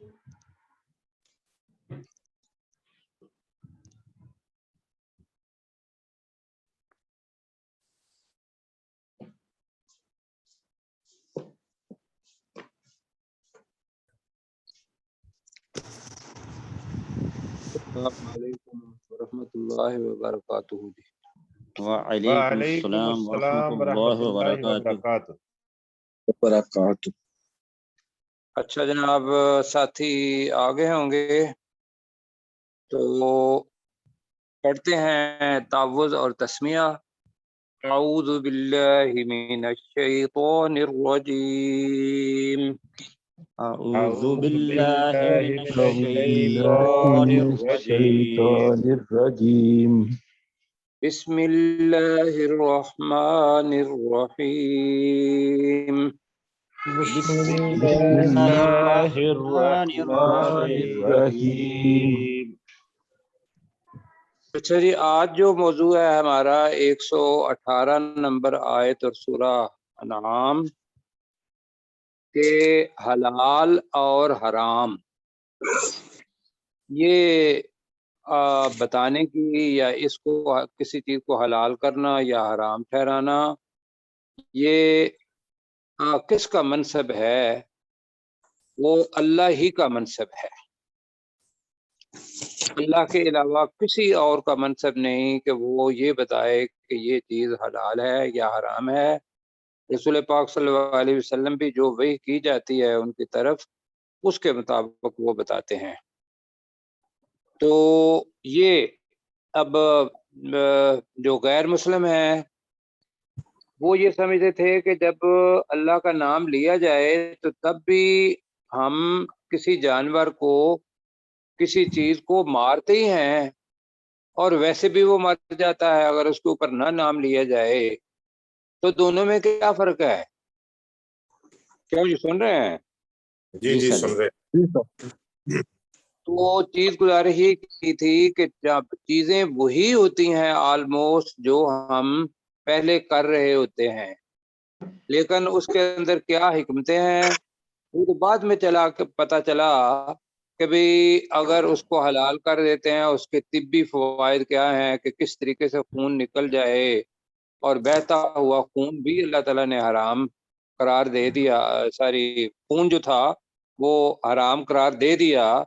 السلام علیکم ورحمۃ اللہ وبرکاتہ جی۔ وعلیکم السلام ورحمۃ اللہ وبرکاتہ۔ اچھا جناب، ساتھی آگے ہوں گے تو پڑھتے ہیں تعوذ اور تسمیہ۔ اعوذ باللہ من الشیطان الرجیم، اعوذ باللہ من الشیطان الرجیم، بسم اللہ الرحمن الرحیم۔ بسم اللہ الرحمن الرحیم۔ اچھا جی، آج جو موضوع ہے ہمارا 118 نمبر آیت اور سورہ انعام کے حلال اور حرام، یہ بتانے کی یا اس کو کسی چیز کو حلال کرنا یا حرام ٹھہرانا، یہ کس کا منصب ہے؟ وہ اللہ ہی کا منصب ہے۔ اللہ کے علاوہ کسی اور کا منصب نہیں کہ وہ یہ بتائے کہ یہ چیز حلال ہے یا حرام ہے۔ رسول پاک صلی اللہ علیہ وسلم بھی جو وحی کی جاتی ہے ان کی طرف، اس کے مطابق وہ بتاتے ہیں۔ تو یہ اب جو غیر مسلم ہیں وہ یہ سمجھتے تھے کہ جب اللہ کا نام لیا جائے تو تب بھی ہم کسی جانور کو، کسی چیز کو مارتے ہی ہیں، اور ویسے بھی وہ مر جاتا ہے اگر اس کے اوپر نہ نام لیا جائے۔ تو دونوں میں کیا فرق ہے؟ کیوں جی سن رہے ہیں؟ جی سن رہے۔ تو چیز گزارش یہ کی تھی کہ جب چیزیں وہی ہوتی ہیں آلموسٹ جو ہم پہلے کر رہے ہوتے ہیں، لیکن اس کے اندر کیا حکمتیں ہیں وہ تو بعد میں پتہ چلا کہ بھی اگر اس کو حلال کر دیتے ہیں اس کے طبی فوائد کیا ہیں، کہ کس طریقے سے خون نکل جائے، اور بہتا ہوا خون بھی اللہ تعالیٰ نے حرام قرار دے دیا، خون جو تھا وہ حرام قرار دے دیا،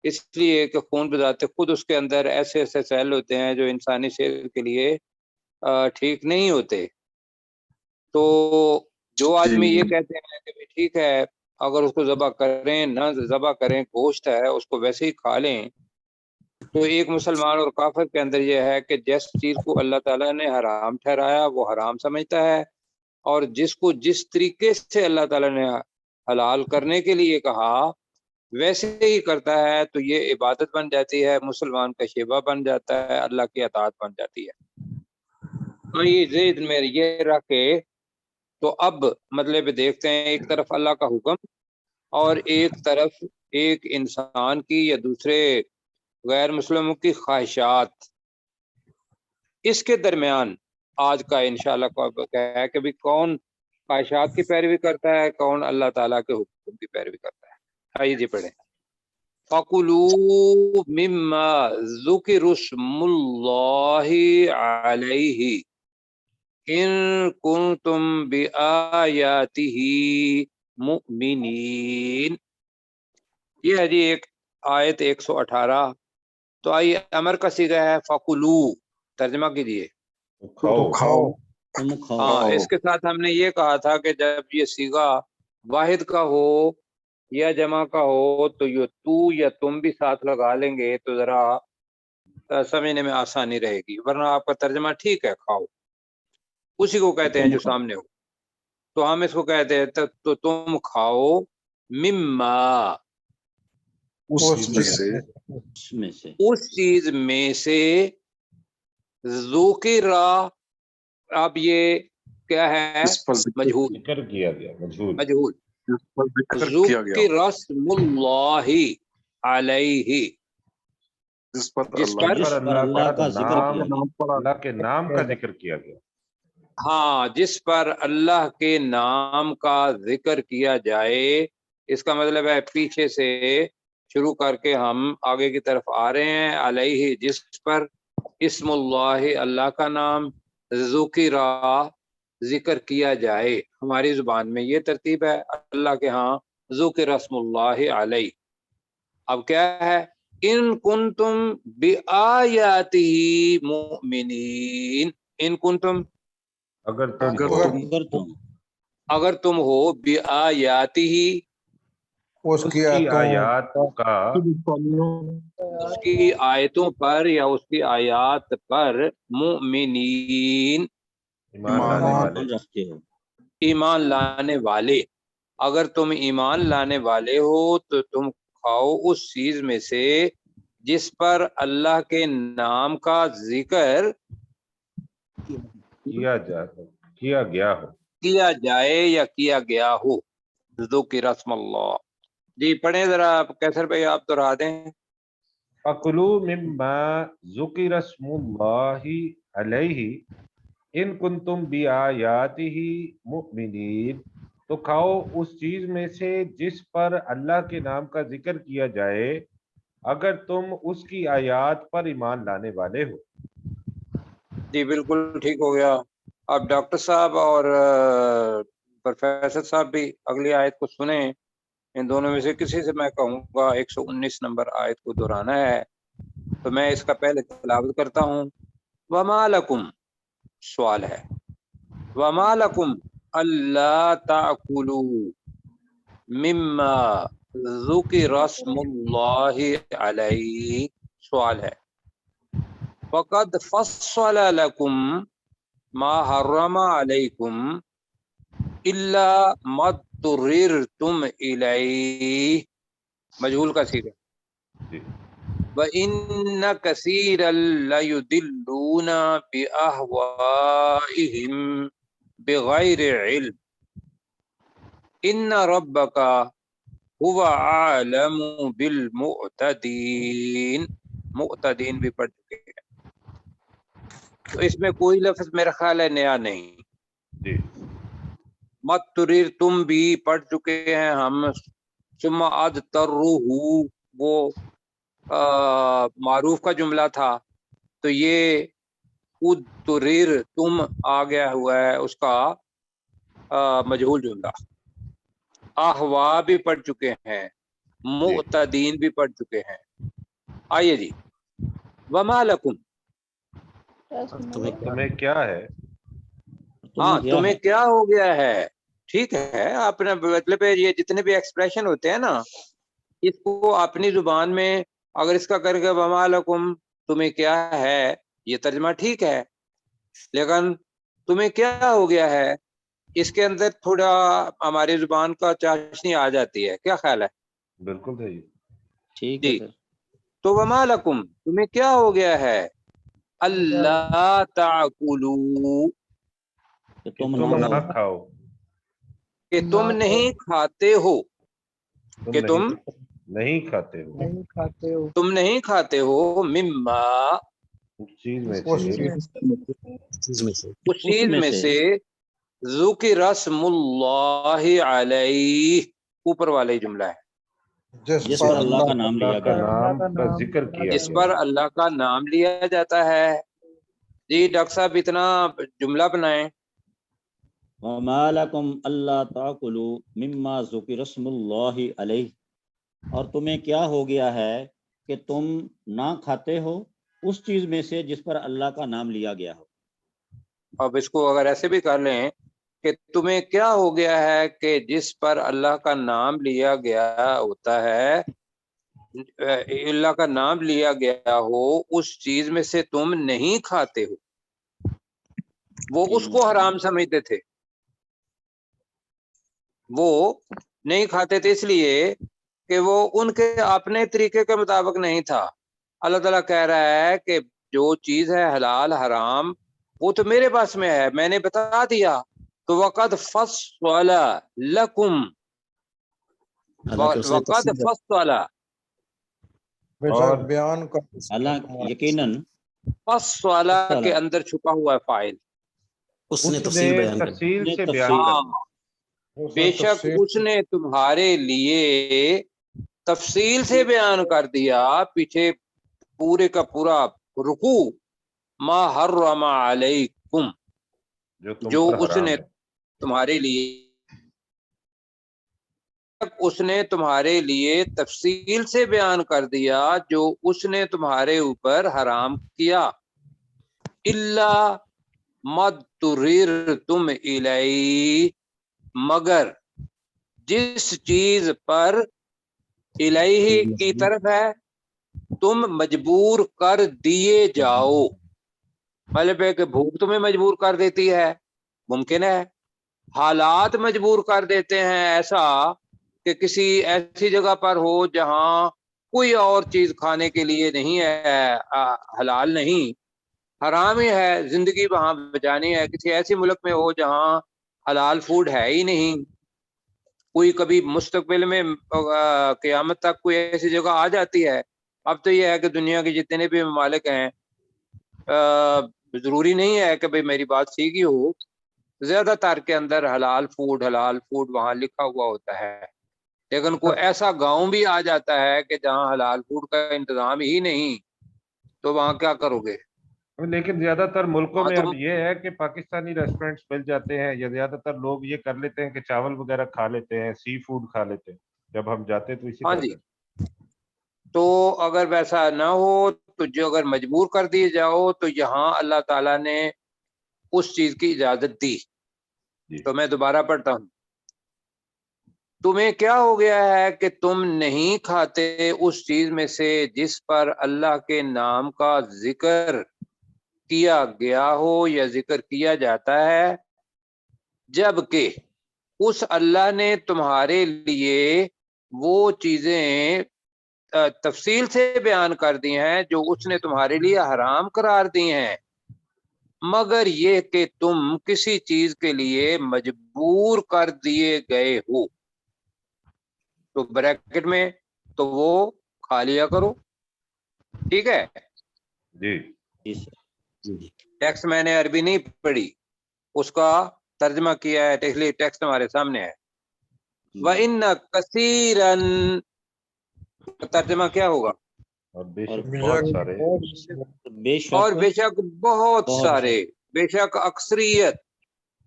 اس لیے کہ خون بذات خود اس کے اندر ایسے ایسے سیل ہوتے ہیں جو انسانی صحت کے لیے ٹھیک نہیں ہوتے۔ تو جو آدمی یہ کہتے ہیں کہ ٹھیک ہے اگر اس کو ذبح کریں نہ ذبح کریں، گوشت ہے اس کو ویسے ہی کھا لیں، تو ایک مسلمان اور کافر کے اندر یہ ہے کہ جس چیز کو اللہ تعالیٰ نے حرام ٹھہرایا وہ حرام سمجھتا ہے، اور جس کو جس طریقے سے اللہ تعالیٰ نے حلال کرنے کے لیے کہا ویسے ہی کرتا ہے، تو یہ عبادت بن جاتی ہے، مسلمان کا شیبہ بن جاتا ہے، اللہ کی اطاعت بن جاتی ہے۔ تو یہ ذہن میں یہ رکھ کے تو اب مطلب دیکھتے ہیں، ایک طرف اللہ کا حکم اور ایک طرف ایک انسان کی یا دوسرے غیر مسلموں کی خواہشات، اس کے درمیان آج کا انشاءاللہ کیا ہے کہ بھی کون خواہشات کی پیروی کرتا ہے، کون اللہ تعالیٰ کے حکم کی پیروی کرتا ہے۔ آئیے جی پڑھیں۔ فَكُلُوا مِمَّا ذُكِرَ اسْمُ اللَّهِ عَلَيْهِ إِن كُنتُم بِآيَاتِهِ مُؤْمِنِينَ۔ یہ ہے جی ایک آیت 118۔ تو آئیے امر کا صیغہ ہے فَكُلُوا، ترجمہ کیجئے۔ کھاؤ۔ ہاں، اس کے ساتھ ہم نے یہ کہا تھا کہ جب یہ صیغہ واحد کا ہو یا جمع کا ہو تو یہ تو یا تم بھی ساتھ لگا لیں گے تو ذرا سمجھنے میں آسانی رہے گی، ورنہ آپ کا ترجمہ ٹھیک ہے کھاؤ، اسی کو کہتے ہیں جو سامنے ہو، تو ہم اس کو کہتے ہیں تو تم کھاؤ مما، اس چیز میں سے ذکر، اب یہ کیا ہے؟ مجہول، ذکر کیا گیا، مجہول، ذکر اسم اللہ علیہ، جس پر اللہ کے نام کا ذکر کیا گیا۔ ہاں، جس پر اللہ کے نام کا ذکر کیا جائے، اس کا مطلب ہے پیچھے سے شروع کر کے ہم آگے کی طرف آ رہے ہیں، علیہ جس پر اسم اللہ اللہ کا نام ذکر ذکر کیا جائے. ہماری زبان میں یہ ترتیب ہے، اللہ کے ہاں ذکر اسم اللہ علیہ. اب کیا ہے؟ ان کنتم بآیاتہ مؤمنین، ان کنتم اگر تم اگر تم ہو بآیاتہ اس کی آیات کا اس کی آیتوں پر یا اس کی آیات پر مؤمنین ایمان لانے والے، رکھتے ہو. ایمان لانے والے، اگر تم ایمان لانے والے ہو تو تم کھاؤ اس چیز میں سے جس پر اللہ کے نام کا ذکر کیا گیا ہو. کیا جائے یا کیا گیا ہو. ذکر اسم اللہ. جی پڑھیں ذرا کیسر بھائی، آپ دہرا دیں. فَكُلُوا مِمَّا ذُكِرَ اسْمُ اللَّهِ عَلَيْهِ إِن كُنتُم بِآيَاتِهِ مُؤْمِنِينَ، تو کھاؤ اس چیز میں سے جس پر اللہ کے نام کا ذکر کیا جائے اگر تم اس کی آیات پر ایمان لانے والے ہو. جی بالکل ٹھیک ہو گیا. اب ڈاکٹر صاحب اور پروفیسر صاحب بھی اگلی آیت کو سنیں. ان دونوں میں سے کسی سے میں کہوں گا 119 نمبر آیت کو دہرانا ہے، تو میں اس کا پہلے تلاوت کرتا ہوں. وما لکم، سوال ہے، وما لکم اللہ تأکلوا مما ذکر اسم اللہ علیہ. سوال ہے، وقد فصل لکم ما حرم علیکم الا ما اضطررتم الیہ. مجہول کا صیغہ. جی. وَإِنَّ كَثِيرًا لَيُضِلُّونَ بِأَهْوَائِهِمْ بِغَيْرِ عِلْمٍ إِنَّ رَبَّكَ هُوَ أَعْلَمُ بِالْمُعْتَدِينَ. معتدین بھی پڑھ چکے ہیں، تو اس میں کوئی لفظ میرا خیال ہے نیا نہیں. جی. مَتُّرِر تم بھی پڑھ چکے ہیں ہم. ثم اضطروہ وہ معروف کا جملہ تھا، تو یہ اضطرر تم آ گیا ہوا ہے اس کا مجہول جملہ. احوا بھی پڑھ چکے ہیں، معتدین بھی پڑھ چکے ہیں. آئیے جی، وما لکم، تمہیں کیا ہے، ہاں تمہیں کیا ہو گیا ہے. ٹھیک ہے، اپنا مطلب یہ جتنے بھی ایکسپریشن ہوتے ہیں نا، اس کو اپنی زبان میں اگر اس کا کر کے وما لکم تمہیں کیا ہے، یہ ترجمہ ٹھیک ہے، لیکن تمہیں کیا ہو گیا ہے اس کے اندر تھوڑا ہماری زبان کا چاشنی آ جاتی ہے. کیا خیال ہے؟ بالکل صحیح. ٹھیک ہے جی. سر. تو وما لکم تمہیں کیا ہو گیا ہے، اللہ تاکلوا کہ کہ تم تم نہ نہ کھاؤ، کہ تم نہیں کھاتے ہو، تم کہ تم نہیں کھاتے ہو تم نہیں کھاتے ہو مما اس چیز میں اس چیز میں سے ذکر اسم اللہ علیہ. اوپر والا ہی جملہ ہے، جس پر اللہ کا نام لیا اللہ کا گیا. نام کا ذکر کیا جس گیا. پر اللہ کا نام لیا جاتا ہے. جی ڈاکٹر صاحب اتنا جملہ بنائیں. وما لکم اللہ تاکلوا مما ذکر اسم اللہ علیہ، اور تمہیں کیا ہو گیا ہے کہ تم نہ کھاتے ہو اس چیز میں سے جس پر اللہ کا نام لیا گیا ہو. اب اس کو اگر ایسے بھی کر لیں کہ تمہیں کیا ہو گیا ہے کہ جس پر اللہ کا نام لیا گیا ہوتا ہے، اللہ کا نام لیا گیا ہو اس چیز میں سے تم نہیں کھاتے ہو. وہ اس کو حرام سمجھتے تھے، وہ نہیں کھاتے تھے اس لیے کہ وہ ان کے اپنے طریقے کے مطابق نہیں تھا. اللہ تعالیٰ کہہ رہا ہے کہ جو چیز ہے حلال حرام وہ تو میرے پاس میں ہے، میں نے بتا دیا. تو وقد فصل لکم، وقد فصل اور بیان کا اللہ یقیناً فصل کے اندر چھپا ہوا ہے فاعل. اس نے تفصیل سے بیان ہاں، کر بے شک اس نے تمہارے لیے تفصیل سے بیان کر دیا پیچھے پورے کا پورا رکوع، ما حرم علیکم، جو پر اس حرام نے ہے۔ تمہارے لیے، اس نے تمہارے لیے تفصیل سے بیان کر دیا جو اس نے تمہارے اوپر حرام کیا، الا مَضْطُرِرْتُمْ الیہ، مگر جس چیز پر الیہ کی طرف ہے تم مجبور کر دیے جاؤ، مطلب ہے کہ بھوک تمہیں مجبور کر دیتی ہے، ممکن ہے حالات مجبور کر دیتے ہیں، ایسا کہ کسی ایسی جگہ پر ہو جہاں کوئی اور چیز کھانے کے لیے نہیں ہے، حلال نہیں، حرام ہی ہے، زندگی وہاں بچانی ہے، کسی ایسی ملک میں ہو جہاں حلال فوڈ ہے ہی نہیں، کوئی کبھی مستقبل میں قیامت تک کوئی ایسی جگہ آ جاتی ہے۔ اب تو یہ ہے کہ دنیا کے جتنے بھی ممالک ہیں، ضروری نہیں ہے کہ بھئی میری بات سیکھی ہو، زیادہ تر کے اندر حلال فوڈ وہاں لکھا ہوا ہوتا ہے، لیکن کوئی ایسا گاؤں بھی آ جاتا ہے کہ جہاں حلال فوڈ کا انتظام ہی نہیں، تو وہاں کیا کرو گے؟ لیکن زیادہ تر ملکوں ہاں میں تو اب یہ ہے کہ پاکستانی ریسٹورینٹس مل جاتے ہیں، یا زیادہ تر لوگ یہ کر لیتے ہیں کہ چاول وغیرہ کھا لیتے ہیں، سی فوڈ کھا لیتے ہیں، جب ہم جاتے تو اسی ہاں طرح جی، کرتے۔ تو اگر ویسا نہ ہو تو جو اگر مجبور کر دیے جاؤ تو یہاں اللہ تعالیٰ نے اس چیز کی اجازت دی۔ جی تو میں دوبارہ پڑھتا ہوں، تمہیں کیا ہو گیا ہے کہ تم نہیں کھاتے اس چیز میں سے جس پر اللہ کے نام کا ذکر کیا گیا ہو یا ذکر کیا جاتا ہے، جبکہ اس اللہ نے تمہارے لیے وہ چیزیں تفصیل سے بیان کر دی ہیں جو اس نے تمہارے لیے حرام قرار دی ہیں، مگر یہ کہ تم کسی چیز کے لیے مجبور کر دیے گئے ہو، تو بریکٹ میں تو وہ کھا لیا کرو، ٹھیک ہے؟ جی جی سر، ٹیکسٹ میں نے عربی نہیں پڑھی، اس کا ترجمہ کیا ہے، ٹیکسٹ ہمارے سامنے ہے۔ وَإِنَّ كَثِيرًا، ترجمہ کیا ہوگا؟ اور بے شک بہت سارے، بے شک اور بے شک بہت بہت سارے، بے شک اکثریت،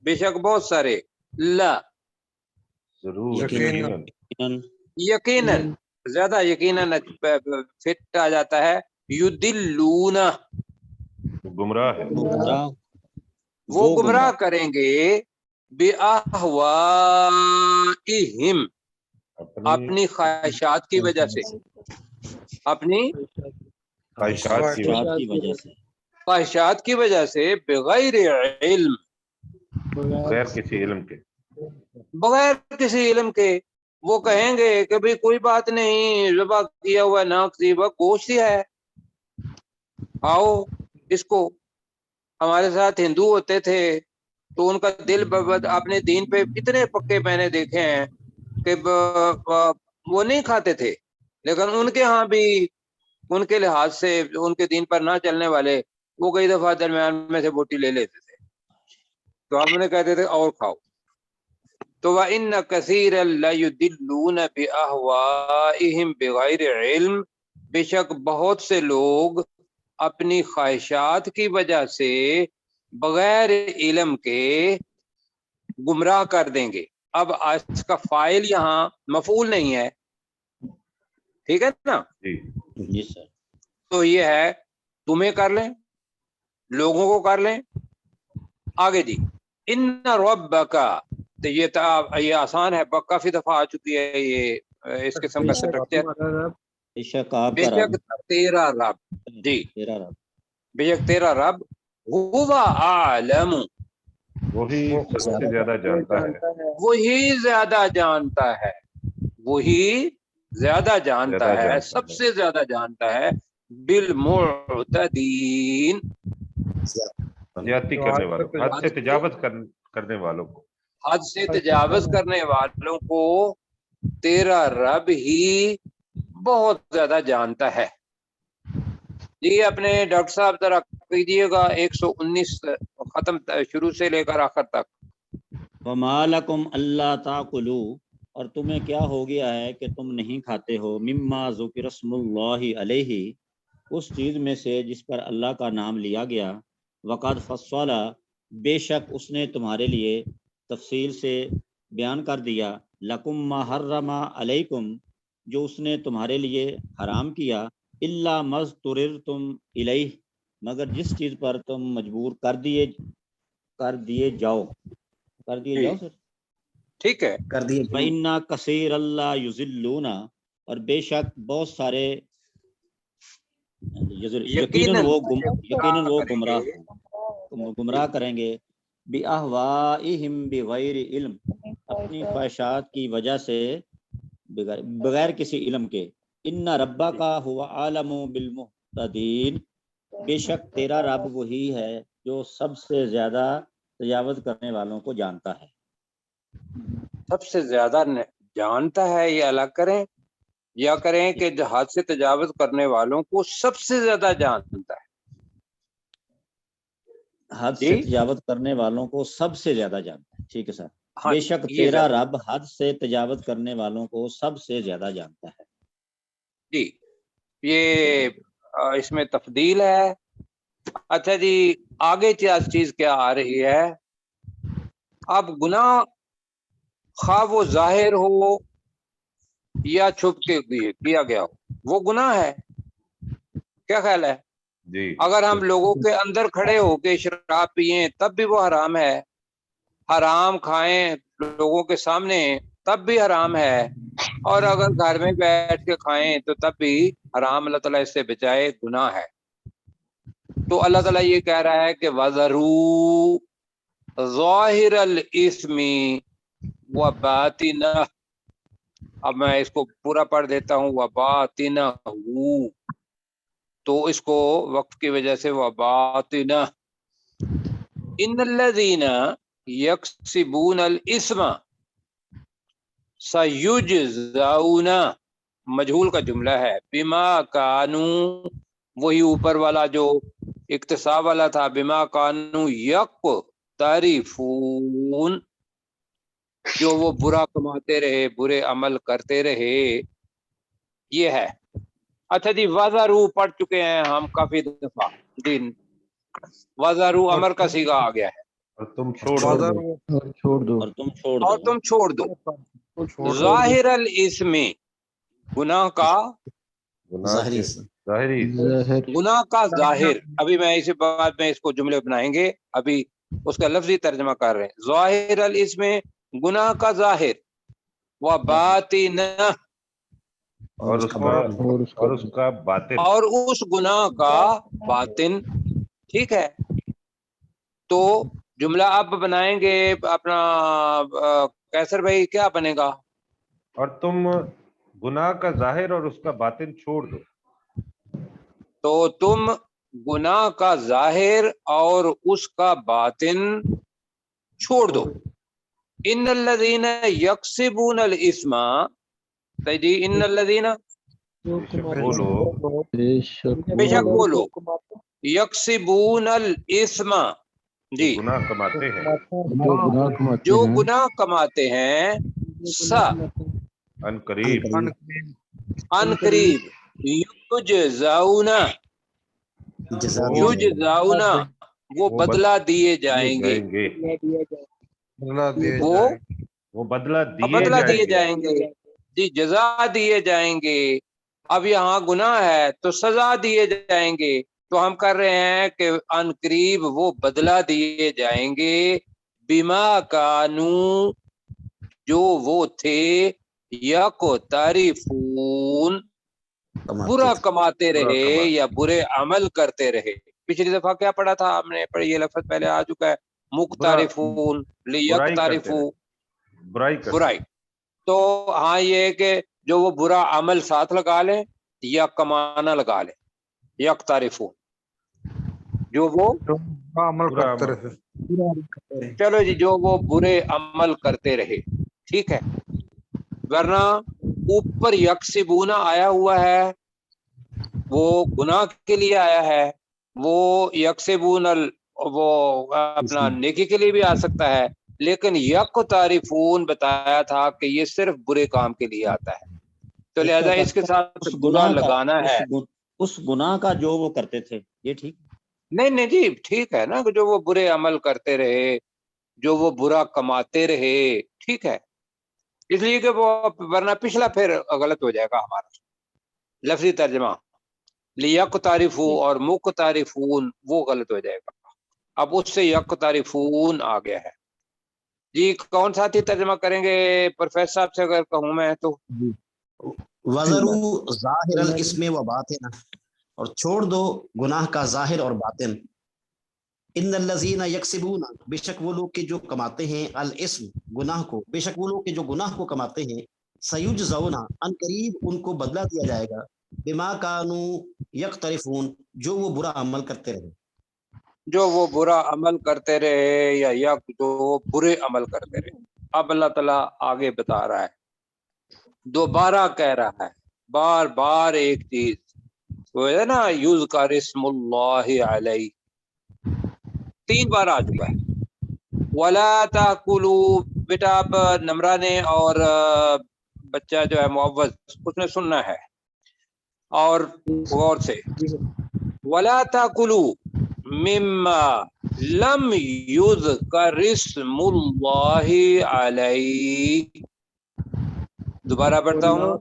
بے شک بہت سارے، لا ضرور یقیناً یقیناً یقیناً، زیادہ یقیناً فٹ آ جاتا ہے، یدلون، گمراہ ہے، گمراہ، وہ گمراہ کریں گے، بِأَهْوَائِهِمْ، اپنی خواہشات کی وجہ سے، اپنی خواہشات کی وجہ خواہشات کی وجہ سے، خواہشات کی وجہ سے، بغیر علم، غیر کسی علم کے۔ بغیر کسی علم کے، وہ کہیں گے کہ بھئی کوئی بات نہیں، ذبح کیا ہوا ناک زیبہ گوشت ہی ہے، آؤ اس کو۔ ہمارے ساتھ ہندو ہوتے تھے تو ان کا دل اپنے دین پہ اتنے پکے میں نے دیکھے ہیں کہ وہ نہیں کھاتے تھے، لیکن ان کے ہاں بھی ان کے لحاظ سے ان کے دین پر نہ چلنے والے وہ کئی دفعہ درمیان میں سے بوٹی لے لیتے تھے، تو ہم انہیں کہتے تھے اور کھاؤ۔ تو وَإِنَّ كَثِيرًا لَيُضِلُّونَ بِأَهْوَائِهِمْ بِغَيْرِ عِلْم، بے شک بہت سے لوگ اپنی خواہشات کی وجہ سے بغیر علم کے گمراہ کر دیں گے۔ اب اس کا فاعل یہاں مفعول نہیں ہے، ٹھیک ہے نا؟ جی جی سر، تو یہ ہے تمہیں کر لیں، لوگوں کو کر لیں۔ آگے جی، ان ربک، تو یہ آسان ہے، کافی دفعہ آ چکی ہے یہ اس قسم کا سٹرکچر۔ بے شک آپ بے کا شک رب، تیرا رب، جی، تیرا رب، بے شک تیرا رب، ہوا اعلم، وہی سب سے زیادہ جانتا ہے، وہی زیادہ جانتا ہے، وہی زیادہ جانتا زیادہ ہے، جانتا سب ہے، سے زیادہ جانتا ہے، بالمعتدین، زیادتی کرنے والوں، حد سے تجاوز کرنے والوں کو۔ حد سے تجاوز کرنے والوں کو تیرا رب ہی بہت زیادہ جانتا ہے۔ جی اپنے ڈاکٹر صاحب ذرا کیجیے گا 119 ختم، شروع سے لے کر آخر تک۔ وَمَا لَكُمْ أَلَّا تَأْكُلُوا، اور تمہیں کیا ہو گیا ہے کہ تم نہیں کھاتے ہو مما ذکر اسم اللہ علیہ اس چیز میں سے جس پر اللہ کا نام لیا گیا، وقد فصل بے شک اس نے تمہارے لیے تفصیل سے بیان کر دیا، لکم ما حرم علیکم جو اس نے تمہارے لیے حرام کیا، الا مضطررتم الیہ مگر جس چیز پر تم مجبور کر دیے جاؤ سر ٹھیک ہے، کر دیے فَإِنَّ كَثِيرًا لَا يُضِلُّونَ اور بے شک بہت سارے یقیناً وہ گمراہ کریں گے بِأَهْوَائِهِمْ بِغَيْرِ علم اپنی خواہشات کی وجہ سے بغیر کسی علم کے، ان ربک هو عالم بالمہتدین بے شک تیرا رب وہی ہے جو سب سے زیادہ تجاوز کرنے والوں کو جانتا ہے۔ سب سے زیادہ جانتا ہے، یہ الگ کریں یا کریں کہ حد سے تجاوز کرنے والوں کو سب سے زیادہ جانتا ہے۔ حد سے تجاوز کرنے والوں کو سب سے زیادہ جانتا ہے، ٹھیک ہے سر۔ ہاں بے شک تیرا رب حد سے تجاوز کرنے والوں کو سب سے زیادہ جانتا ہے۔ جی، یہ اس میں تفضیل ہے۔ اچھا جی، آگے چیز کیا آ رہی ہے؟ اب گناہ خواہ وہ ظاہر ہو یا چھپ کے کیا گیا ہو، وہ گناہ ہے۔ کیا خیال ہے؟ جی، اگر ہم لوگوں کے اندر کھڑے ہو کے شراب پیئیں تب بھی وہ حرام ہے، حرام کھائیں لوگوں کے سامنے تب بھی حرام ہے، اور اگر گھر میں بیٹھ کے کھائیں تو تب بھی حرام، اللہ تعالیٰ اس سے بچائے، گناہ ہے۔ تو اللہ تعالیٰ یہ کہہ رہا ہے کہ وَذَرُوا ظَاهِرَ الْإِثْمِ وَبَاطِنَهُ، اب میں اس کو پورا پڑھ دیتا ہوں، وَبَاطِنَهُ، تو اس کو وقت کی وجہ سے وَبَاطِنَهُ، إِنَّ الَّذِينَ يَكْسِبُونَ الْإِثْمَ سَيُجْزَوْنَ، مجہول کا جملہ ہے، بِمَا كَانُوا، وہی اوپر والا جو اقتصاب والا تھا، بِمَا كَانُوا يَقْتَرِفُونَ، جو وہ برا کماتے رہے، برے عمل کرتے رہے، یہ ہے۔ اچھا جی، وَذَرُوا پڑھ چکے ہیں ہم کافی دفعہ جی، وَذَرُوا امر کا صیغہ آ گیا ہے، اور تم چھوڑ دو، اور تم چھوڑ دو ظاہر الاسم، گناہ کا گناہ کے ظاہری گناہ کا ظاہر، ابھی میں اسی بات میں اس کو جملے بنائیں گے، ابھی اس کا لفظی ترجمہ کر رہے ہیں۔ ظاہر الاسم، گناہ کا ظاہر، وباطنہ، اور اس کا باطن، اور اس گناہ کا باطن، ٹھیک ہے۔ تو جملہ اب بنائیں گے اپنا کیسر بھائی، کیا بنے گا؟ اور تم گناہ کا ظاہر اور اس کا باطن چھوڑ دو، تو تم گناہ کا ظاہر اور اس کا باطن چھوڑ دو۔ ان الذین یکسبون الاسم، جی، ان الذین، وہ لوگ بے شک وہ لوگ، یکسبون الاسم، جو جی، گناہ کماتے ہیں، جو گناہ کماتے ہیں، ان قریب ان قریب، یجزاؤن، وہ بدلہ دیے جائیں گے، وہ بدلہ بدلہ دیے دیے جائیں گے، جی، جزا دیے جائیں گے۔ اب یہاں گناہ ہے تو سزا دیے جائیں گے، تو ہم کر رہے ہیں کہ ان قریب وہ بدلہ دیے جائیں گے، بما کانو، جو وہ تھے، یقترفون، برا کماتے رہے یا برے عمل کرتے رہے۔ پچھلی دفعہ کیا پڑھا تھا ہم نے؟ یہ لفظ پہلے آ چکا ہے، مقترفون، لیقترفون، برائی۔ تو ہاں، یہ ہے کہ جو وہ برا عمل ساتھ لگا لیں یا کمانا لگا لیں، یقترفون، جو وہ عمل کرتے رہے، چلو جی، جو وہ برے عمل کرتے رہے، ٹھیک ہے۔ ورنہ اوپر یکسبون آیا ہوا ہے، وہ گناہ کے لیے آیا ہے، وہ یکسبون وہ اپنا نیکی کے لیے بھی آ سکتا ہے، لیکن یک تعریفون بتایا تھا کہ یہ صرف برے کام کے لیے آتا ہے، تو لہذا اس کے ساتھ اس برا گناہ کا لگانا ہے۔ اس گناہ کا جو وہ کرتے تھے یہ ٹھیک؟ نہیں جی ٹھیک ہے نا، کہ جو وہ برے عمل کرتے رہے، جو وہ برا کماتے رہے، ٹھیک ہے، اس لیے کہ وہ ورنہ پچھلا پھر غلط ہو جائے گا ہمارا لفظی ترجمہ، لیک تعریفو اور مک تعریفون وہ غلط ہو جائے گا، اب اس سے یک تعریفون آ گیا ہے۔ جی کون ساتھی ترجمہ کریں گے پروفیسر صاحب سے اگر کہوں میں تو؟ وَذَرُوا ظاہر الاسم و باطن، اور چھوڑ دو گناہ کا ظاہر اور باطن۔ ان الذین یکسبون، بے شک وہ لوگ کے جو کماتے ہیں، الاسم گناہ کو، بے شک وہ لوگ کے جو گناہ کو کماتے ہیں، سیجزون ان قریب ان کو بدلہ دیا جائے گا، بما کانوا یقترفون جو وہ برا عمل کرتے رہے۔ جو وہ برا عمل کرتے رہے یا یک جو وہ برے عمل کرتے رہے۔ اب اللہ تعالیٰ آگے بتا رہا ہے، دوبارہ کہہ رہا ہے، بار بار ایک چیز وہ ہے نا، یذکر اسم اللہ علیہ 3 بار آ چکا ہے۔ ولا تاکلوا، بیٹا آپ نمرانے اور بچہ جو ہے معوض اس نے سننا ہے اور غور سے، ولا تاکلوا مما لم یذکر اسم اللہ علیہ، دوبارہ پڑھتا ہوں،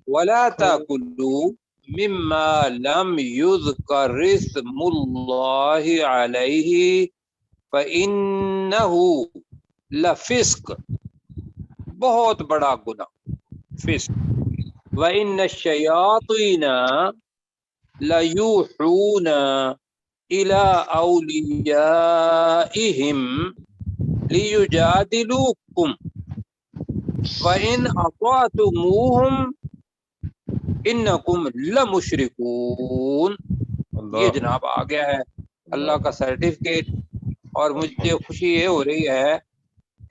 ولا تاکلوا مما لم یذکر اسم اللہ علیہ فإنہ لفسق، بہت بڑا گناہ فسق، وإن الشیاطین لیوحون إلی اولیائہم لیجادلوکم وإن اطعتموہم انکم لمشرکون۔ یہ جناب آ گیا ہے اللہ کا سرٹیفکیٹ، اور مجھے خوشی یہ ہو رہی ہے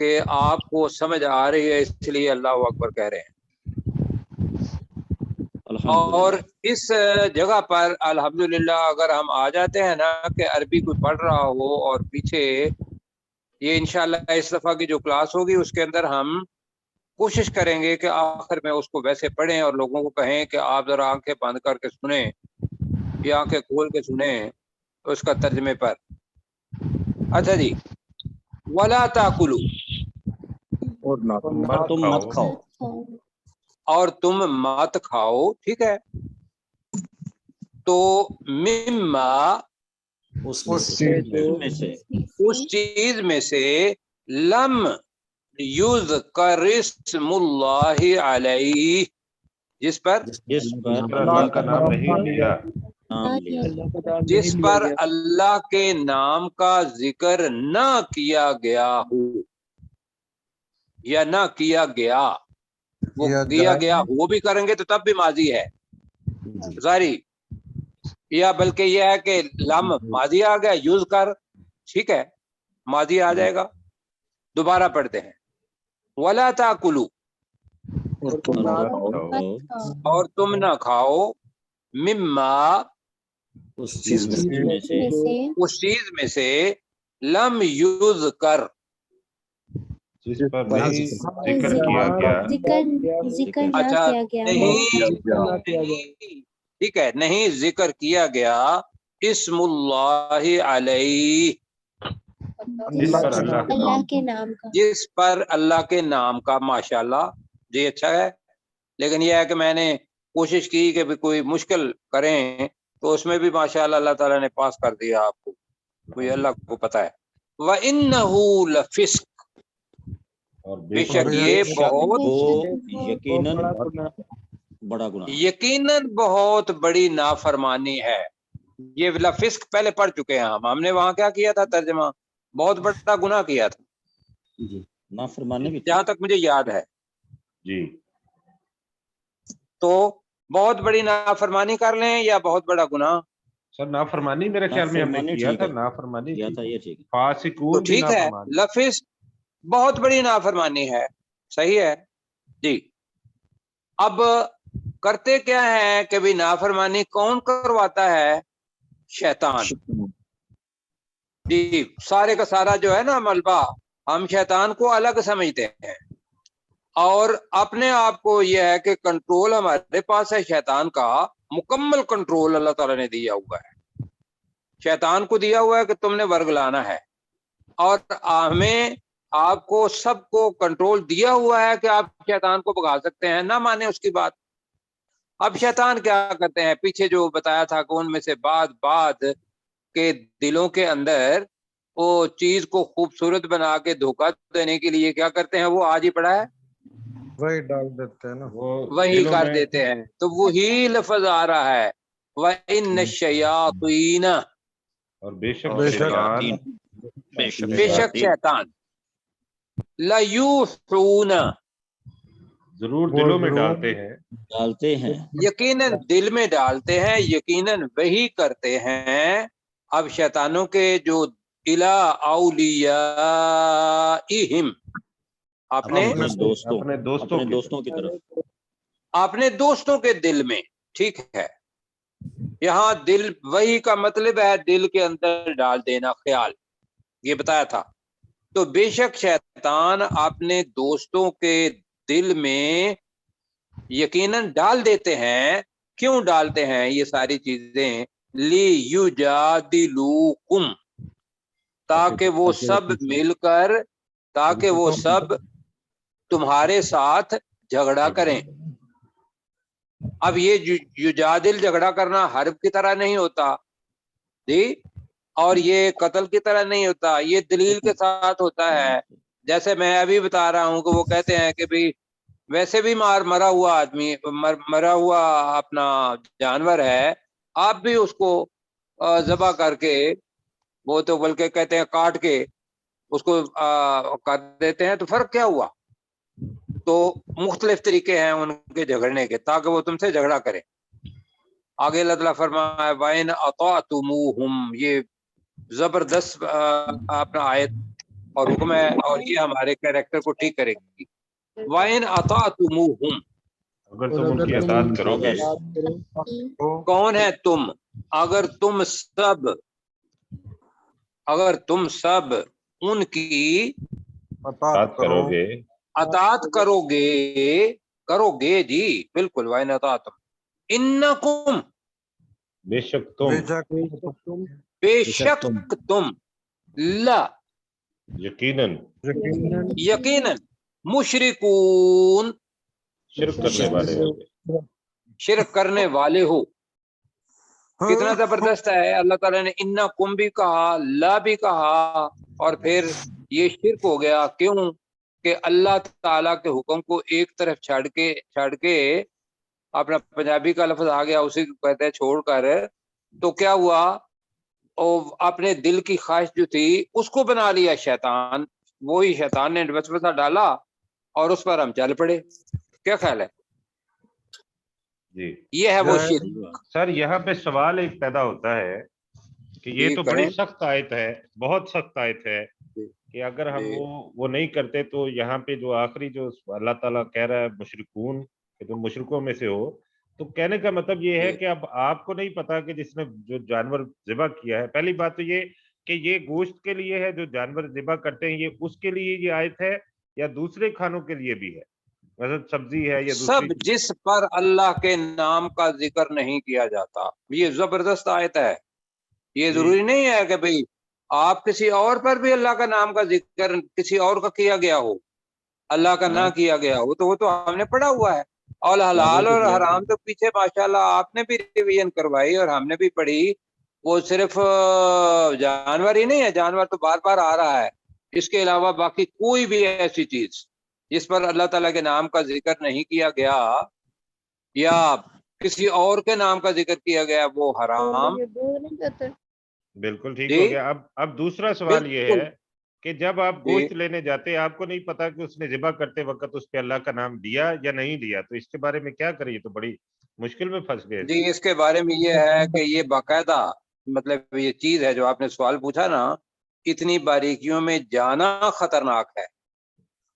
کہ آپ کو سمجھ آ رہی ہے، اس لیے اللہ اکبر کہہ رہے ہیں۔ اور اس جگہ پر الحمدللہ اگر ہم آ جاتے ہیں نا کہ عربی کوئی پڑھ رہا ہو اور پیچھے یہ انشاءاللہ اس دفعہ کی جو کلاس ہوگی اس کے اندر ہم کوشش کریں گے کہ آخر میں اس کو ویسے پڑھیں اور لوگوں کو کہیں کہ آپ ذرا آنکھیں بند کر کے سنیں یا آنکھیں کھول کے سنیں اس کا ترجمے پر۔ اچھا جی، ولا تاکلوا، اور تم مت کھاؤ، اور تم مت کھاؤ، ٹھیک ہے، تو مما اس چیز میں سے لم یذکر اسم اللہ علیہ، جس پر اللہ کا نام نہیں لیا، جس پر اللہ کے نام کا ذکر نہ کیا گیا ہو یا نہ کیا گیا، وہ کیا گیا وہ بھی کریں گے تو تب بھی ماضی ہے ظاہری، یا بلکہ یہ ہے کہ لم ماضی آ گیا، یوز کر، ٹھیک ہے، ماضی آ جائے گا۔ دوبارہ پڑھتے ہیں، ولا تاکلوا، اور تم نہ کھاؤ، مما اس چیز میں سے لم یذکر جس پر نہیں ذکر کیا گیا، اچھا نہیں، ٹھیک ہے، نہیں ذکر کیا گیا اسم اللہ علیہ، جس پر اللہ کے نام کا، ماشاءاللہ جی اچھا ہے، لیکن یہ ہے کہ میں نے کوشش کی کہ بھی کوئی مشکل کریں تو اس میں بھی ماشاءاللہ اللہ تعالیٰ نے پاس کر دیا آپ کو، کوئی اللہ کو پتہ ہے۔ وَإِنَّهُ لَفِسْقٌ، بے شک یہ بہت بڑا گناہ، یقیناً بہت بڑی نافرمانی ہے۔ یہ لفسق پہلے پڑھ چکے ہیں ہم نے وہاں کیا کیا تھا ترجمہ، بہت بڑا گناہ کیا تھا نافرمانی بھی، جہاں تک مجھے یاد ہے جی، تو بہت بڑی نافرمانی کر لیں یا بہت بڑا گناہ؟ سر نافرمانی میرے خیال میں ہم نے کیا تھا، نافرمانی فاسقون بھی ٹھیک ہے، لفظ بہت بڑی نافرمانی ہے، صحیح ہے جی۔ اب کرتے کیا ہے کہ بھی نافرمانی کون کرواتا ہے؟ شیطان، جی، سارے کا سارا جو ہے نا ملبہ ہم شیطان کو الگ سمجھتے ہیں اور اپنے آپ کو یہ ہے کہ کنٹرول ہمارے پاس ہے، شیطان کا مکمل کنٹرول اللہ تعالیٰ نے دیا ہوا ہے، شیطان کو دیا ہوا ہے کہ تم نے ورگلانا ہے، اور ہمیں آپ کو سب کو کنٹرول دیا ہوا ہے کہ آپ شیطان کو بھگا سکتے ہیں، نہ مانے اس کی بات۔ اب شیطان کیا کرتے ہیں، پیچھے جو بتایا تھا کہ ان میں سے بعد کے دلوں کے اندر وہ چیز کو خوبصورت بنا کے دھوکہ دینے کے لیے کیا کرتے ہیں، وہ آج ہی پڑھا ہے، وہی ڈال دیتے ہیں نا۔ وہ وہی دلوں کر میں دیتے ہیں، تو وہی لفظ آ رہا ہے وَإِنَّ الشَّيَاطِينَ، اور بے شک بے شک شیطان بے شک شیطان لَيُوحُونَ، ضرور وہ دلوں میں ضرور ڈالتے ہیں، ڈالتے ہیں، یقیناً دل میں ڈالتے ہیں، یقیناً وہی کرتے ہیں۔ اب شیطانوں کے جو اِلیٰ اولیائہم، اپنے اپنے دوستوں اپنے دوستوں اپنے کی دوستوں کی طرف، اپنے دوستوں کے دل میں، ٹھیک ہے، یہاں دل وہی کا مطلب ہے دل کے اندر ڈال دینا خیال، یہ بتایا تھا۔ تو بے شک شیطان اپنے دوستوں کے دل میں یقیناً ڈال دیتے ہیں۔ کیوں ڈالتے ہیں یہ ساری چیزیں؟ لِیُجَادِلُوکُم، تاکہ وہ سب مل کر، تاکہ وہ سب تمہارے ساتھ جھگڑا کریں۔ اب یہ یجادل جھگڑا کرنا حرب کی طرح نہیں ہوتا جی، اور یہ قتل کی طرح نہیں ہوتا، یہ دلیل کے ساتھ ہوتا ہے۔ جیسے میں ابھی بتا رہا ہوں کہ وہ کہتے ہیں کہ بھی ویسے بھی مرا ہوا آدمی، مرا ہوا اپنا جانور ہے، آپ بھی اس کو ذبح کر کے، وہ تو بلکہ کہتے ہیں کاٹ کے اس کو کر دیتے ہیں، تو فرق کیا ہوا؟ تو مختلف طریقے ہیں ان کے جھگڑنے کے، تاکہ وہ تم سے جھگڑا کریں۔ آگے اللہ تعالیٰ فرمایا وَإِنْ أَطَعْتُمُوهُمْ، یہ زبردست اپنا آیت اور حکم ہے، اور یہ ہمارے کریکٹر کو ٹھیک کرے گی۔ وَإِنْ أَطَعْتُمُوهُمْ، اگر تم ان کی اطاعت کرو گے، کون ہے تم؟ اگر تم سب ان کی اطاعت کرو گے، اطاعت کرو گے جی بالکل، وَإِنْ أَطَعْتُمْ إِنَّكُمْ، بے شک تم، بے شک تم، لا، یقیناً یقیناً، مشرکون، شرک کرنے والے ہوں گے۔ شرک کرنے والے ہو۔ کتنا زبردست ہے، اللہ تعالیٰ نے انکم بھی کہا، لا بھی کہا، اور پھر یہ شرک ہو گیا۔ کیوں کہ اللہ تعالیٰ کے حکم کو ایک طرف چھڑ کے اپنا پنجابی کا لفظ آ گیا، اسی کو کہتے ہیں چھوڑ کر، تو کیا ہوا، اپنے دل کی خواہش جو تھی اس کو بنا لیا شیطان، وہی شیطان نے وسوسہ ڈالا اور اس پر ہم چل پڑے۔ کیا خیال ہے؟ جی یہ ہے وہ شرک۔ سر، یہاں پہ سوال ایک پیدا ہوتا ہے کہ یہ تو بڑی سخت آیت ہے، بہت سخت آیت ہے، کہ اگر ہم وہ نہیں کرتے تو یہاں پہ جو آخری جو اللہ تعالیٰ کہہ رہا ہے مشرکون، کہ تم مشرکوں میں سے ہو، تو کہنے کا مطلب یہ ہے کہ اب آپ کو نہیں پتا کہ جس نے جو جانور ذبح کیا ہے، پہلی بات تو یہ کہ یہ گوشت کے لیے ہے، جو جانور ذبح کرتے ہیں یہ اس کے لیے یہ آیت ہے، یا دوسرے کھانوں کے لیے بھی ہے، مثلا سبزی ہے یا سب دوسری جس پر اللہ کے نام کا ذکر نہیں کیا جاتا، یہ زبردست آیت ہے۔ یہ ضروری نہیں ہے کہ بھئی آپ کسی اور پر بھی اللہ کا نام کا ذکر کسی اور کا کیا گیا ہو، اللہ کا نہ کیا گیا ہو، تو وہ تو ہم نے پڑھا ہوا ہے۔ اور حلال اور حرام تو پیچھے ماشاءاللہ آپ نے بھی ریویژن کروائی اور ہم نے بھی پڑھی، وہ صرف جانور ہی نہیں ہے، جانور تو بار بار آ رہا ہے، اس کے علاوہ باقی کوئی بھی ایسی چیز جس پر اللہ تعالیٰ کے نام کا ذکر نہیں کیا گیا یا کسی اور کے نام کا ذکر کیا گیا، وہ حرام۔ بالکل ٹھیک ہو گیا۔ اب دوسرا سوال یہ بالکل ہے کہ جب آپ گوشت لینے جاتے آپ کو نہیں پتا کہ اس نے ذبح کرتے وقت اس پہ اللہ کا نام دیا یا نہیں دیا، تو اس کے بارے میں کیا کریں؟ تو بڑی مشکل میں پھنس گئے۔ جی، اس کے بارے میں یہ ہے کہ یہ باقاعدہ مطلب یہ چیز ہے جو آپ نے سوال پوچھا نا، اتنی باریکیوں میں جانا خطرناک ہے۔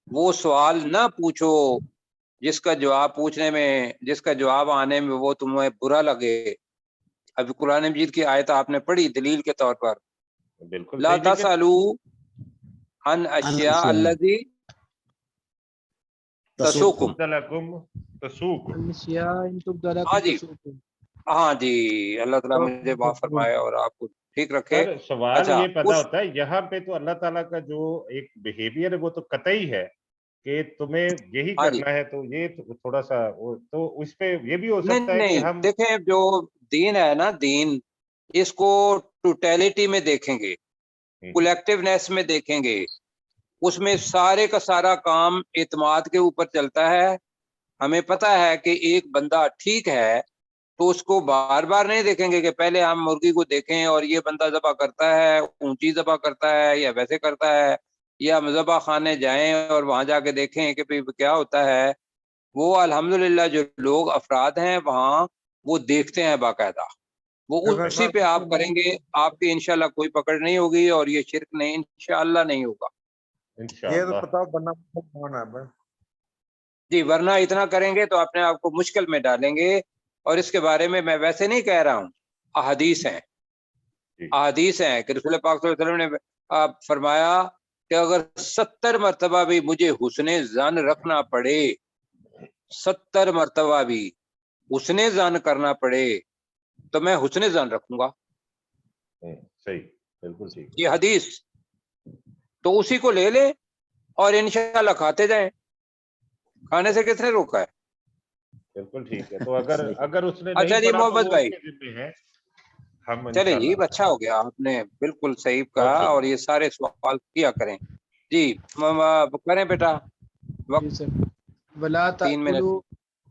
وہ سوال نہ پوچھو جس کا جواب پوچھنے میں، جس کا جواب آنے میں وہ تمہیں برا لگے۔ ابھی قرآن مجید کی آیت آپ نے پڑھی دلیل کے طور پر، بالکل لا صحیح، لیکن تسألوا ان اشیاء أشياء الذی تسوکم. لکم تسوق. الاشیاء ان تبدل ہاں لکم جی تسؤکم. ہاں جی، اللہ تعالیٰ مجھے معاف فرمائے اور آپ کو ٹھیک رکھے. سر سوال اچھا یہ پیدا اس ہوتا ہے یہاں پہ، تو اللہ تعالیٰ کا جو ایک بیہیویئر ہے وہ تو قطعی ہے کہ تمہیں یہی ہاں جی کرنا ہے، تو یہ تھوڑا سا تو اس پہ یہ بھی ہو نہیں سکتا ہے کہ نہیں ہم دیکھیں، جو دین ہے نا، دین اس کو ٹوٹیلٹی میں دیکھیں گے، کولیکٹیونیس میں دیکھیں گے، اس میں سارے کا سارا کام اعتماد کے اوپر چلتا ہے. ہمیں پتہ ہے کہ ایک بندہ ٹھیک ہے تو اس کو بار بار نہیں دیکھیں گے کہ پہلے ہم مرغی کو دیکھیں اور یہ بندہ ذبح کرتا ہے، اونچی ذبح کرتا ہے یا ویسے کرتا ہے، یا ہم ذبح خانے جائیں اور وہاں جا کے دیکھیں کہ بھئی کیا ہوتا ہے. وہ الحمدللہ جو لوگ افراد ہیں وہاں وہ دیکھتے ہیں باقاعدہ، وہ اگر اسی صاحب پہ آپ کریں گے، آپ کی انشاءاللہ کوئی پکڑ نہیں ہوگی اور یہ شرک نہیں انشاءاللہ نہیں ہوگا. یہ تو انشاءاللہ. بتاؤ بننا کون ہے بھائی؟ جی ورنہ اتنا کریں گے تو اپنے آپ کو مشکل میں ڈالیں گے. اور اس کے بارے میں ویسے نہیں کہہ رہا ہوں، احادیث ہیں، جی احادیث ہیں کہ رسول پاک صلی اللہ علیہ وسلم نے فرمایا کہ اگر 70 مرتبہ بھی مجھے حسن ظن رکھنا پڑے، 70 مرتبہ بھی حسن ظن کرنا پڑے تو میں حسن ظن رکھوں گا. صحیح، بالکل ٹھیک. یہ حدیث تو اسی کو لے لے اور انشاءاللہ کھاتے جائیں، کھانے سے کس نے روکا ہے؟ بالکل ٹھیک ہے. تو اگر اس نے اچھا نہیں جی پڑھا تو محمد وہ اس بھائی، کے ذمہ ہے. ہم چلے جی انشاءاللہ. اچھا ہو گیا، آپ نے بالکل صحیح بہت کہا اور شکریہ. یہ سارے سوال کیا کریں. جی کریں بیٹا، جی وقت سر. ولا 3 منٹ. تاکلوا،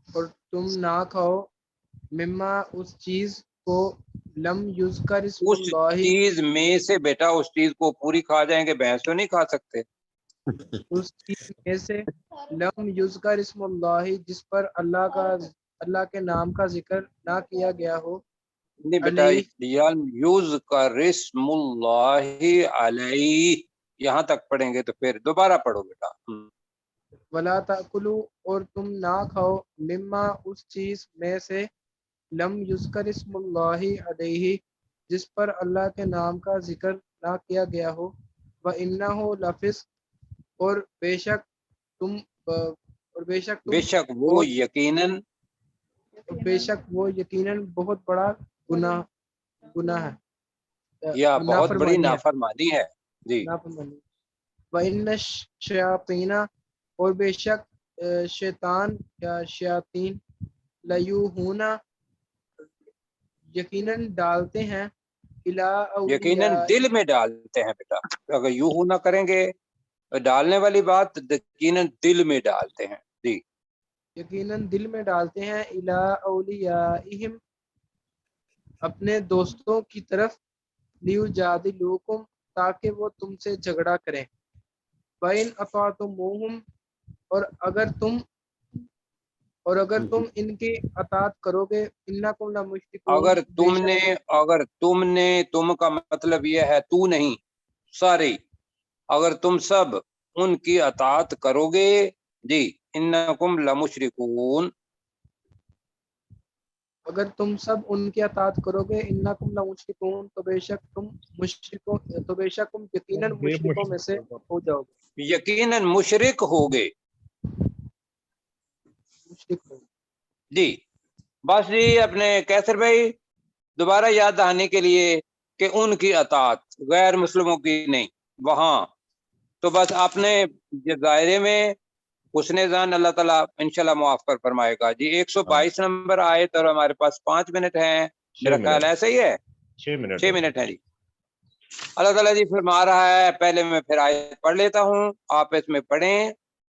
اور تم نہ کھاؤ، مما اس چیز کو لم یذکر اسم اس اللہ، چیز میں سے بیٹا، اس چیز کو پوری کھا جائیں گے، بھینس تو نہیں کھا سکتے. اس چیز میں سے لم یذکر اسم اللہ جس پر اللہ کے نام کا ذکر نہ کیا گیا ہو، نہیں بیٹا، علیہ، یوز کا رسم اللہ علیہ یہاں تک پڑھیں گے تو پھر دوبارہ پڑھو بیٹا. ولا تاکلوا، اور تم نہ کھاؤ، مما اس چیز میں سے لم یذکر اسم اللہ علیہ جس پر اللہ کے نام کا ذکر نہ کیا گیا ہو، وَإِنَّهُ لَفِسْقٌ، اور بے شک وہ یقیناً بے شک وہ یقیناً بہت بڑا گناہ ہے، یا بہت بڑی نافرمانی ہے، نافرمانی ہے. جی نافرمانی. وَإِنَّ الشَّيَاطِينَ، اور بے شک شیطان یا شیاطین، لَیُوحُونَ، یقیناً ڈالتے ہیں، اِلیٰ یقیناً اولیاء، دل میں ڈالتے ہیں بیٹا. اگر یوں نہ کریں گے ڈالنے والی بات، یقیناً دل میں ڈالتے ہیں. جی یقیناً دل میں ڈالتے ہیں، اِلیٰ اولیائہم، اپنے دوستوں کی طرف، لیجادلوکم، تاکہ وہ تم سے جھگڑا کریں. وَإِنْ أَطَعْتُمُوهُمْ، اور اگر تم ان کی اطاعت کرو گے، انکم لمشرکون، بے شک اگر تم نے تم کا مطلب یہ ہے تو نہیں، سارے، اگر تم سب ان کی اطاعت کرو گے، جی انکم لمشرکون، اگر تم سب ان کی اطاعت کرو گے، انکم لمشرکون، تو بے شک تم یقیناً مشرکوں میں سے ہو جاؤ گے، یقیناً مشرک ہوگے. مشرک ہو. جی بس جی، اپنے کیسر بھائی دوبارہ یاد دہانی کے لیے کہ ان کی اطاعت، غیر مسلموں کی نہیں. وہاں تو بس اپنے دائرے میں حسن ظن اللہ تعالیٰ انشاءاللہ معاف کر فرمائے گا. جی 122 نمبر آیت اور ہمارے پاس 5 منٹ ہیں، میرا خیال ایسا ہی ہے، 6 منٹ ہے. جی اللہ تعالیٰ جی فرما رہا ہے، پہلے میں پھر آیت پڑھ لیتا ہوں، آپ اس میں پڑھیں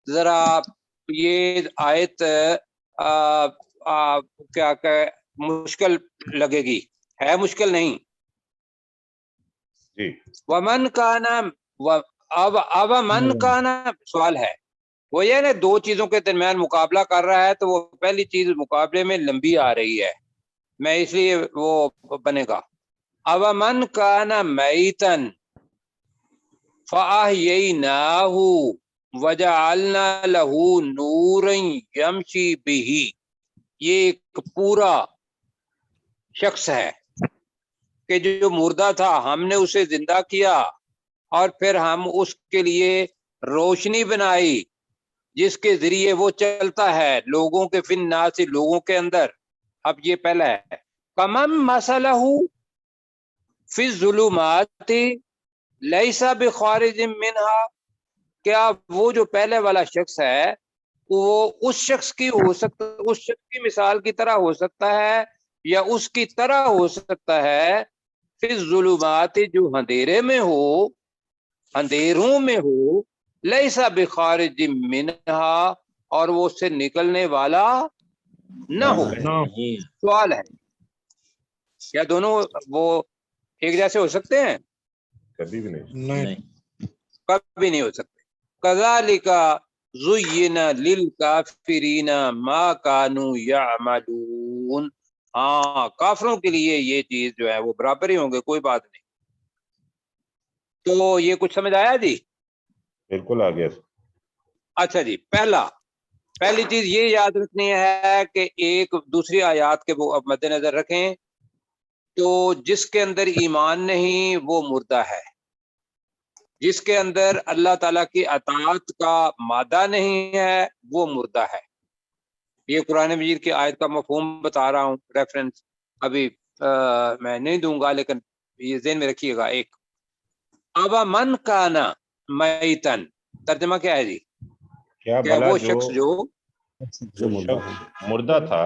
ذرا. یہ آیت کیا کہ مشکل لگے گی، ہے مشکل نہیں. جی ومن کانا، اب من کانا سوال ہے، وہ یہ نا دو چیزوں کے درمیان مقابلہ کر رہا ہے، تو وہ پہلی چیز مقابلے میں لمبی آ رہی ہے، میں اس لیے وہ بنے گا. اب من کانا میتن فاحییناہ وجعلنا لہ نورا یمشی بہ، یہ ایک پورا شخص ہے کہ جو مردہ تھا ہم نے اسے زندہ کیا، اور پھر ہم اس کے لیے روشنی بنائی جس کے ذریعے وہ چلتا ہے لوگوں کے فن ناس لوگوں کے اندر. اب یہ پہلا ہے کمم مسلہ فی الظلمات لیس بخارج منہا. کیا وہ جو پہلے والا شخص ہے وہ اس شخص کی مثال کی طرح ہو سکتا ہے یا اس کی طرح ہو سکتا ہے فی الظلمات جو اندھیرے میں ہو اندھیروں میں ہو لیس بخارج منہا اور وہ اس سے نکلنے والا نہ ہو. نہیں. سوال ہے کیا دونوں وہ ایک جیسے ہو سکتے ہیں؟ کبھی بھی نہیں. نہیں. کبھی نہیں ہو سکتے. کذالک زین للکافرین ما کانوا یعملون. ہاں کافروں کے لیے یہ چیز جو ہے وہ برابر ہی ہوں گے، کوئی بات نہیں. تو یہ کچھ سمجھ آیا جی؟ بالکل آ گیا. اچھا جی، پہلی چیز یہ یاد رکھنی ہے کہ ایک دوسری آیات کے وہ اب مد نظر رکھیں تو جس کے اندر ایمان نہیں وہ مردہ ہے، جس کے اندر اللہ تعالیٰ کی اطاعت کا مادہ نہیں ہے وہ مردہ ہے. یہ قرآن مجید کی آیت کا مفہوم بتا رہا ہوں، ریفرنس ابھی میں نہیں دوں گا لیکن یہ ذہن میں رکھیے گا. ایک ابا من کانا میتن، ترجمہ کیا ہے جی؟ کیا کیا بھلا وہ جو شخص جو شخص مردہ تھا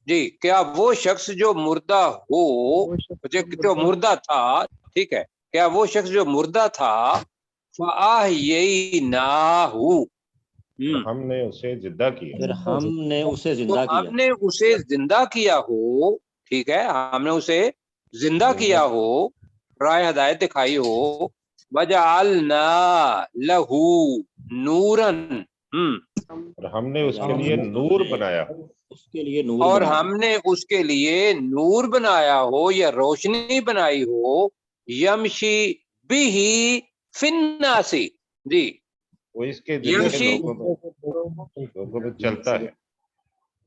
جی کیا وہ شخص جو مردہ ہو جو مردہ تھا، ٹھیک ہے، کیا وہ شخص جو مردہ تھا فَأَحْيَيْنَاهُ ہم نے اسے زندہ کیا. پھر ہم نے اسے تو زندہ کیا. ہم نے اسے زندہ کیا ہو، ٹھیک ہے، ہم نے اسے زندہ کیا ہو، رائے ہدایت دکھائی ہو. وَجَعَلْنَا لَهُ نُورًا، اور ہم نے اس کے لیے نور بنایا. اس کے لیے نور اور بنایا. ہم نے اس کے لیے نور بنایا ہو یا روشنی بنائی ہو. یمشی بِہِ فِی النَّاسِ، جی وہ اس کے ذریعے یمشی لوگوں میں چلتا ہے.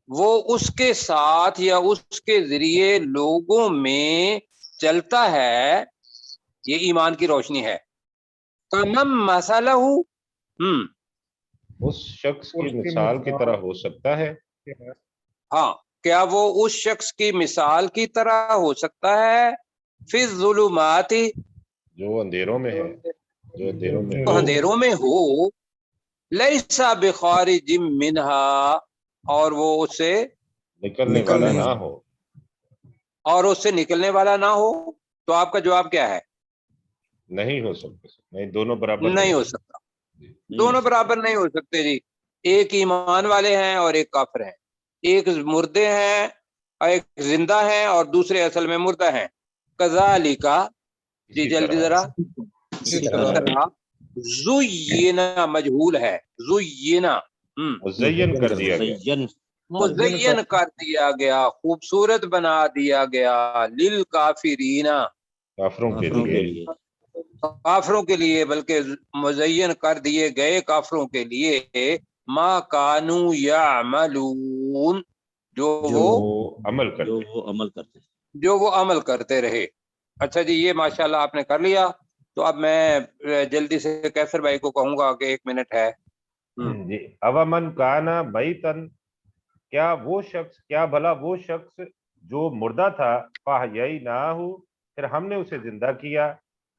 وہ اس کے ساتھ یا اس کے ذریعے لوگوں میں چلتا ہے، یہ ایمان کی روشنی ہے. کمم مسلہ اس شخص کی مثال کی طرح ہو سکتا ہے. ہاں کیا وہ اس شخص کی مثال کی طرح ہو سکتا ہے فی الظلمات جو اندھیروں میں ہے، جو اندھیروں میں تو ہو. اندھیروں میں ہو، لیس بخارج منہا اور وہ اس سے نکلنے والا نہ ہو. نکلنے والا نہ ہو. تو آپ کا جواب کیا ہے؟ نہیں ہو سکتا. نہیں، دونوں برابر نہیں ہو سکتا. نہیں دونوں ہو سکتا. برابر نہیں ہو سکتے جی. ایک ایمان والے ہیں اور ایک کافر ہیں، ایک مردے ہیں اور ایک زندہ ہیں اور دوسرے اصل میں مردہ ہیں. کذالک، جی اسی جلدی طرح. ذرا. اسی طرح زینا مجہول ہے، زینا مزین کر دیا گیا. مزین مزین کر دیا گیا، خوبصورت بنا دیا گیا، للکافرین کافروں کے کافروں کے لیے لیے. کافروں کے لیے، بلکہ مزین کر دیے گئے کافروں کے لیے ما کانو یعملون جو وہ عمل کرتے. جو وہ عمل کرتے. جو وہ عمل کرتے رہے. اچھا جی، یہ ماشاءاللہ آپ نے کر لیا. تو اب میں جلدی سے کیسر بھائی کو کہوں گا کہ 1 منٹ ہے. جی. اومن کانا بیتن، کیا بھلا وہ شخص جو مردہ تھا، فاحییناہ پھر ہم نے اسے زندہ کیا.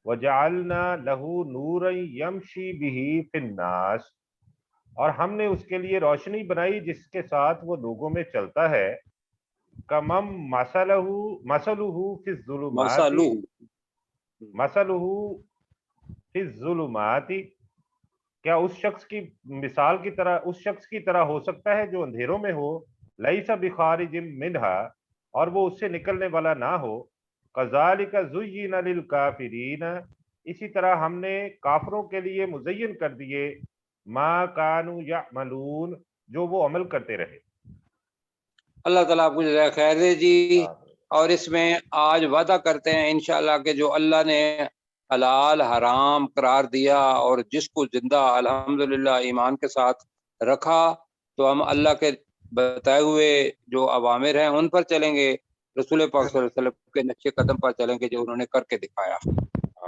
وجعلنا لہ نورا یمشی بہ فی الناس اور ہم نے اس کے لیے روشنی بنائی جس کے ساتھ وہ لوگوں میں چلتا ہے. کمم مثلہ فی الظلمات فی الظلمات کیا اس شخص کی مثال کی طرح اس شخص کی طرح ہو سکتا ہے جو اندھیروں میں ہو. لیس بخارج منہا اور وہ اس سے نکلنے والا نہ ہو. کذالک زین للکافرین اسی طرح ہم نے کافروں کے لیے مزین کر دیے ما کانوا یعملون جو وہ عمل کرتے رہے. اللہ تعالیٰ آپ کو جزائے خیر دے جی. اور اس میں آج وعدہ کرتے ہیں انشاءاللہ کہ جو اللہ نے حلال حرام قرار دیا اور جس کو زندہ الحمدللہ ایمان کے ساتھ رکھا تو ہم اللہ کے بتائے ہوئے جو اوامر ہیں ان پر چلیں گے، رسول پاک صلی اللہ علیہ وسلم کے نقش قدم پر چلیں گے جو انہوں نے کر کے دکھایا.